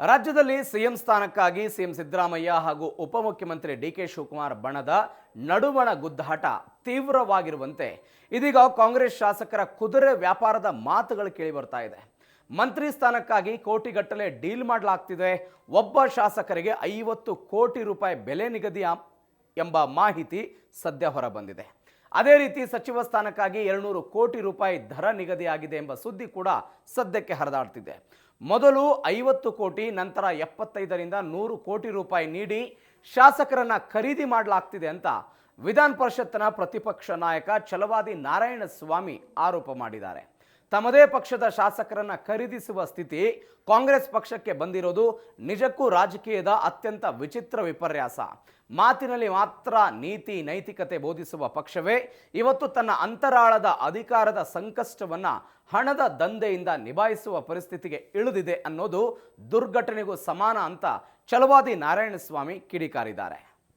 ರಾಜ್ಯದಲ್ಲಿ ಸಿಎಂ ಸ್ಥಾನಕ್ಕಾಗಿ ಸಿಎಂ ಸಿದ್ದರಾಮಯ್ಯ ಹಾಗೂ ಉಪಮುಖ್ಯಮಂತ್ರಿ ಡಿಕೆ ಶಿವಕುಮಾರ್ ಬಣದ ನಡುವಣ ಗುದ್ದಾಟ ತೀವ್ರವಾಗಿರುವಂತೆ ಇದೀಗ ಕಾಂಗ್ರೆಸ್ ಶಾಸಕರ ಕುದುರೆ ವ್ಯಾಪಾರದ ಮಾತುಗಳು ಕೇಳಿ ಬರ್ತಾ ಇದೆ. ಮಂತ್ರಿ ಸ್ಥಾನಕ್ಕಾಗಿ ಕೋಟಿಗಟ್ಟಲೆ ಡೀಲ್ ಮಾಡಲಾಗ್ತಿದೆ. ಒಬ್ಬ ಶಾಸಕರಿಗೆ 50 ಕೋಟಿ ರೂಪಾಯಿ ಬೆಲೆ ನಿಗದಿ ಎಂಬ ಮಾಹಿತಿ ಸದ್ಯ ಹೊರಬಂದಿದೆ. ಅದೇ ರೀತಿ ಸಚಿವ ಸ್ಥಾನಕ್ಕಾಗಿ 200 ಕೋಟಿ ರೂಪಾಯಿ ದರ ನಿಗದಿಯಾಗಿದೆ ಎಂಬ ಸುದ್ದಿ ಕೂಡ ಸದ್ಯಕ್ಕೆ ಹರಿದಾಡ್ತಿದೆ. ಮೊದಲು 50 ಕೋಟಿ, ನಂತರ 75ರಿಂದ 100 ಕೋಟಿ ರೂಪಾಯಿ ನೀಡಿ ಶಾಸಕರನ್ನ ಖರೀದಿ ಮಾಡಲಾಗ್ತಿದೆ ಅಂತ ವಿಧಾನ ಪರಿಷತ್ನ ಪ್ರತಿಪಕ್ಷ ನಾಯಕ ಛಲವಾದಿ ನಾರಾಯಣಸ್ವಾಮಿ ಆರೋಪ ಮಾಡಿದ್ದಾರೆ. ತಮ್ಮದೇ ಪಕ್ಷದ ಶಾಸಕರನ್ನ ಖರೀದಿಸುವ ಸ್ಥಿತಿ ಕಾಂಗ್ರೆಸ್ ಪಕ್ಷಕ್ಕೆ ಬಂದಿರೋದು ನಿಜಕ್ಕೂ ರಾಜಕೀಯದ ಅತ್ಯಂತ ವಿಚಿತ್ರ ವಿಪರ್ಯಾಸ. ಮಾತಿನಲ್ಲಿ ಮಾತ್ರ ನೀತಿ ನೈತಿಕತೆ ಬೋಧಿಸುವ ಪಕ್ಷವೇ ಇವತ್ತು ತನ್ನ ಅಂತರಾಳದ ಅಧಿಕಾರದ ಸಂಕಷ್ಟವನ್ನ ಹಣದ ದಂಧೆಯಿಂದ ನಿಭಾಯಿಸುವ ಪರಿಸ್ಥಿತಿಗೆ ಇಳಿದಿದೆ ಅನ್ನೋದು ದುರ್ಘಟನೆಗೂ ಸಮಾನ ಅಂತ ಛಲವಾದಿ ನಾರಾಯಣಸ್ವಾಮಿ ಕಿಡಿಕಾರಿದ್ದಾರೆ.